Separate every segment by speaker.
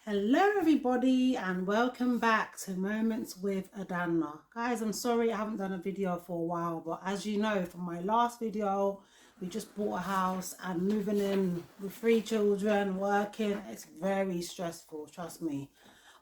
Speaker 1: Hello everybody and welcome back to Moments with Adanna. Guys, I'm sorry I haven't done a video for a while, but as you know from my last video, we just bought a house and moving in with 3 children, working, it's very stressful, trust me.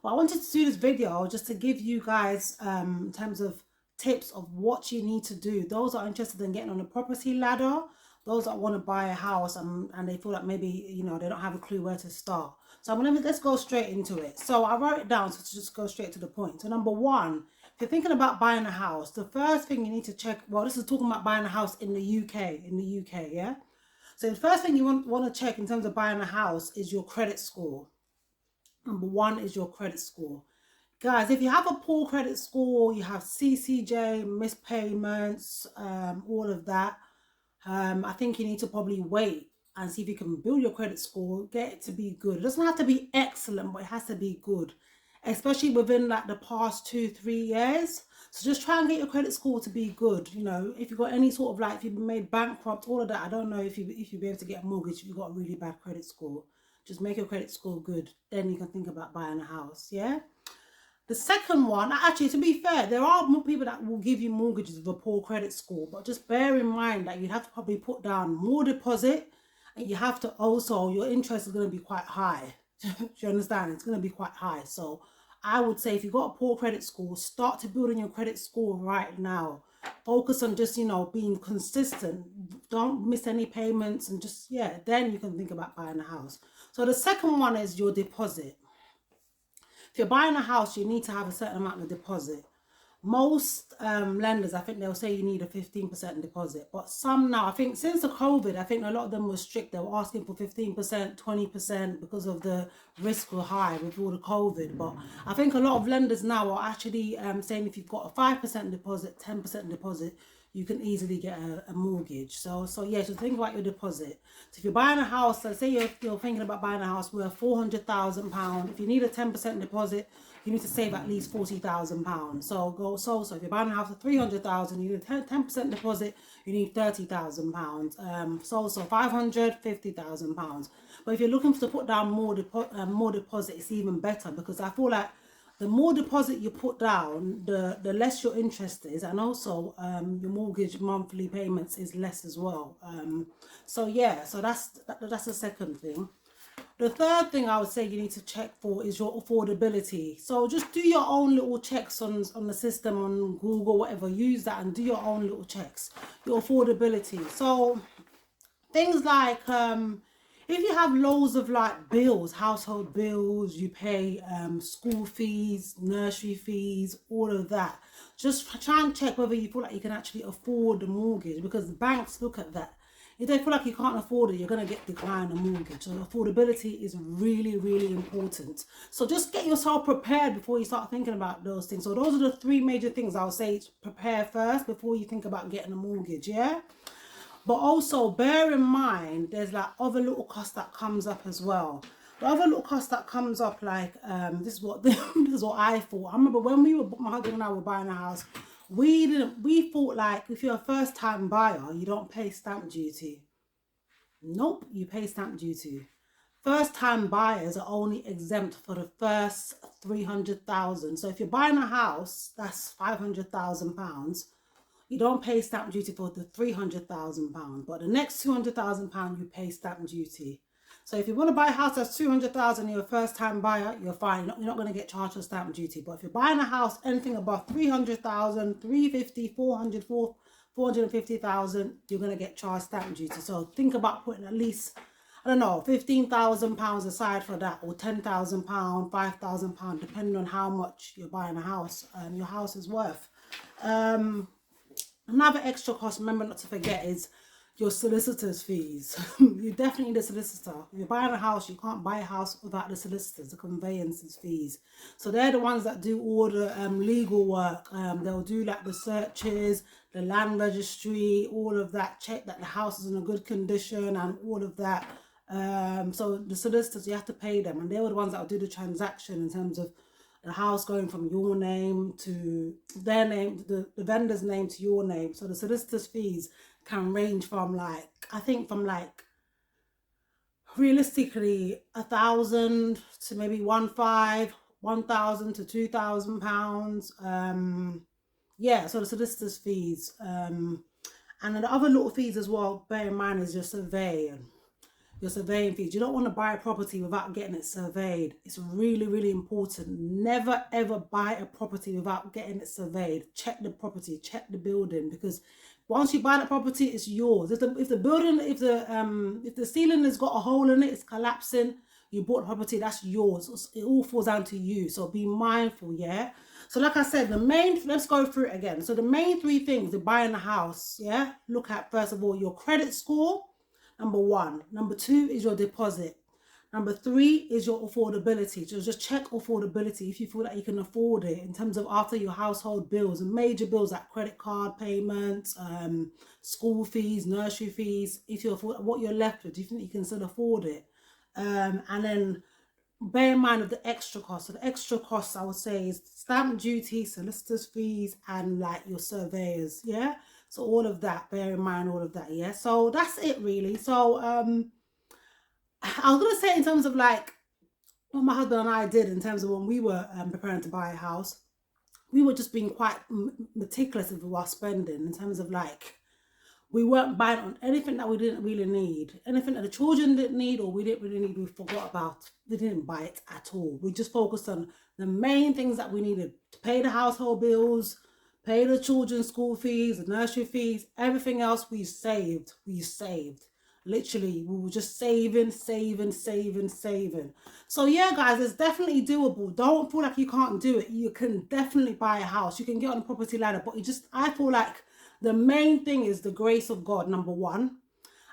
Speaker 1: But I wanted to do this video just to give you guys in terms of tips of what you need to do. Those that are interested in getting on the property ladder, those that want to buy a house and they feel like maybe, they don't have a clue where to start. So let's go straight into it. So I wrote it down, so to just go straight to the point. So number one, if you're thinking about buying a house, the first thing you need to check, well, this is talking about buying a house in the UK, yeah? So the first thing you want to check in terms of buying a house is your credit score. Number one is your credit score. Guys, if you have a poor credit score, you have CCJ, missed payments, all of that, I think you need to probably wait and see if you can build your credit score, get it to be good. It doesn't have to be excellent, but it has to be good, especially within like the past 2-3 years. So just try and get your credit score to be good. If you've got any sort of like, if you've been made bankrupt, all of that, I don't know if you'll be able to get a mortgage if you've got a really bad credit score. Just make your credit score good, then you can think about buying a house. Yeah. The second one, actually, to be fair, there are more people that will give you mortgages with a poor credit score, but just bear in mind that you have to probably put down more deposit, and you have to also, your interest is going to be quite high. Do you understand? It's going to be quite high. So I would say if you've got a poor credit score, start to building your credit score right now. Focus on just, being consistent. Don't miss any payments and just, yeah, then you can think about buying a house. So the second one is your deposit. If you're buying a house, you need to have a certain amount of deposit. Most lenders, I think they'll say you need a 15% deposit. But some now, I think since the COVID, I think a lot of them were strict. They were asking for 15%, 20% because of the risk were high with all the COVID. But I think a lot of lenders now are actually saying if you've got a 5% deposit, 10% deposit, you can easily get a mortgage. So yeah, so think about your deposit. So if you're buying a house, let's say you're thinking about buying a house worth £400,000. If you need a 10% deposit, you need to save at least £40,000. So if you're buying a house for 300,000, you need a 10% deposit, you need £30,000. So £550,000. But if you're looking to put down more deposit, it's even better, because I feel like the more deposit you put down, the less your interest is, and also your mortgage monthly payments is less as well. So yeah, so that's the second thing. The third thing I would say you need to check for is your affordability. So just do your own little checks on the system, on Google, whatever, use that and do your own little checks. Your affordability. So things like if you have loads of like bills, household bills, you pay school fees, nursery fees, all of that, just try and check whether you feel like you can actually afford the mortgage, because the banks look at that. If they feel like you can't afford it, you're going to get declined a mortgage. So affordability is really, really important. So just get yourself prepared before you start thinking about those things. So those are the 3 major things I would say. Prepare first before you think about getting a mortgage, yeah? But also bear in mind, there's like other little costs that comes up as well. The other little cost that comes up, like this is what I thought. I remember when my husband and I were buying a house, we thought like if you're a first time buyer, you don't pay stamp duty. Nope, you pay stamp duty. First time buyers are only exempt for the first 300,000. So if you're buying a house, that's £500,000. You don't pay stamp duty for the £300,000, but the next £200,000 you pay stamp duty. So if you want to buy a house that's £200,000, you're a first time buyer, you're fine. You're not going to get charged for stamp duty. But if you're buying a house anything above £300,000, £350,000, £400,000, £450,000, you're going to get charged stamp duty. So think about putting at least, I don't know, £15,000 aside for that, or £10,000, £5,000, depending on how much you're buying a house, your house is worth. Another extra cost, remember not to forget, is your solicitors fees. You definitely need a solicitor. If you're buying a house, you can't buy a house without the solicitors, the conveyances fees. So they're the ones that do all the legal work. They'll do like the searches, the land registry, all of that, check that the house is in a good condition and all of that. So the solicitors, you have to pay them, and they were the ones that will do the transaction in terms of the house going from your name to their name, the vendor's name to your name. So the solicitor's fees can range from like, I think from like realistically 1,000 to maybe 1,000 to £2,000. Yeah, so the solicitors fees, and then the other little fees as well, bear in mind, is your surveying fees. You don't want to buy a property without getting it surveyed. It's really, really important. Never ever buy a property without getting it surveyed. Check the property, check the building, because once you buy the property, it's yours. If the ceiling has got a hole in it, it's collapsing, you bought the property, that's yours. It all falls down to you. So be mindful, yeah? So like I said, let's go through it again. So the main three things to buying a house, yeah? Look at, first of all, your credit score, number one. Number two is your deposit. Number three is your affordability. So just check affordability if you feel that you can afford it in terms of after your household bills and major bills like credit card payments, school fees, nursery fees. If you afford what you're left with, do you think you can still afford it? And then bear in mind of the extra costs. So the extra costs, I would say, is stamp duty, solicitors fees, and like your surveyors, yeah? So all of that, bear in mind all of that, yeah? So that's it really. So I was gonna say, in terms of like what my husband and I did in terms of when we were preparing to buy a house, we were just being quite meticulous with our spending, in terms of like, we weren't buying on anything that we didn't really need. Anything that the children didn't need or we didn't really need, we forgot about. We didn't buy it at all. We just focused on the main things that we needed to pay the household bills, pay the children's school fees, the nursery fees. Everything else we saved. Literally, we were just saving. So yeah, guys, it's definitely doable. Don't feel like you can't do it. You can definitely buy a house. You can get on a property ladder, but I feel like the main thing is the grace of God, number one.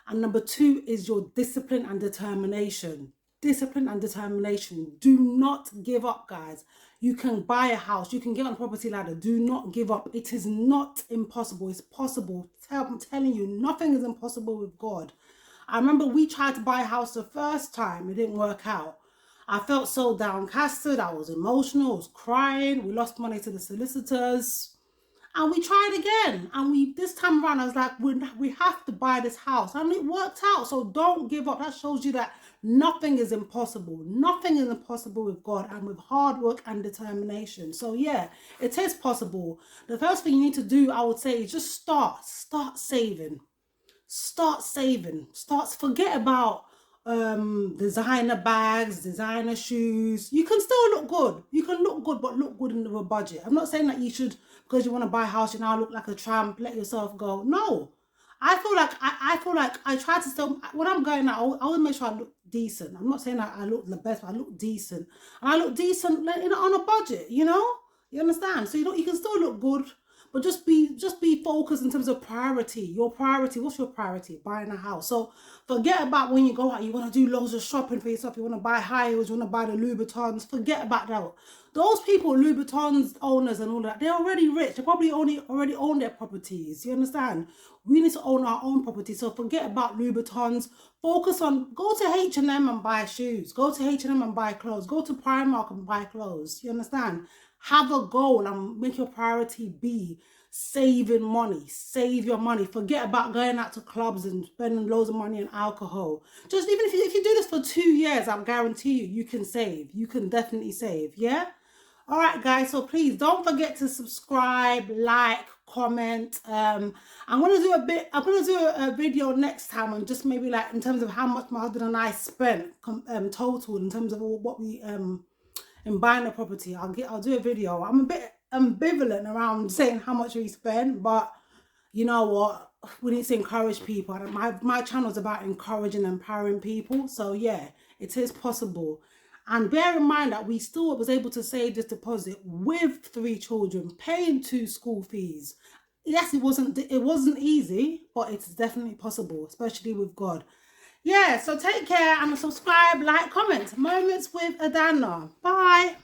Speaker 1: And number two is your discipline and determination. Discipline and determination. Do not give up, guys. You can buy a house. You can get on a property ladder. Do not give up. It is not impossible. It's possible. I'm telling you, nothing is impossible with God. I remember we tried to buy a house the first time. It didn't work out. I felt so downcasted. I was emotional. I was crying. We lost money to the solicitors. And we tried again. And this time around, I was like, we have to buy this house. And it worked out. So don't give up. That shows you that nothing is impossible. Nothing is impossible with God and with hard work and determination. So yeah, it is possible. The first thing you need to do, I would say, is just start saving. Forget about designer bags, designer shoes. You can still look good. You can look good, but look good in a budget. I'm not saying that you should, because you want to buy a house, you now look like a tramp, let yourself go. No. I feel like I try to still, when I'm going out, I always make sure I look decent. I'm not saying that I look the best, but I look decent. And I look decent, on a budget, you know? You understand? So you can still look good, but just be focused in terms of priority. Your priority, what's your priority? Buying a house. So forget about when you go out, you want to do loads of shopping for yourself, you want to buy high heels, you want to buy the Louboutins. Forget about that. Those people, Louboutins owners and all that, they're already rich. They probably already own their properties. You understand? We need to own our own property. So forget about Louboutins. Focus on, go to H&M and buy shoes. Go to H&M and buy clothes. Go to Primark and buy clothes. You understand? Have a goal and make your priority be saving money. Save your money. Forget about going out to clubs and spending loads of money on alcohol. Just even if you do this for 2 years, I'll guarantee you can save. You can definitely save. Yeah? All right, guys. So please don't forget to subscribe, like, comment. I'm gonna do a video next time on just maybe like in terms of how much my husband and I spent total in terms of what we in buying a property. I'll do a video. I'm a bit ambivalent around saying how much we spend, but you know what, we need to encourage people. My channel is about encouraging and empowering people. So yeah, it is possible. And bear in mind that we still was able to save this deposit with 3 children, paying 2 school fees. Yes, it wasn't easy, but it's definitely possible, especially with God. Yeah, so take care and subscribe, like, comment. Moments with Adanna. Bye.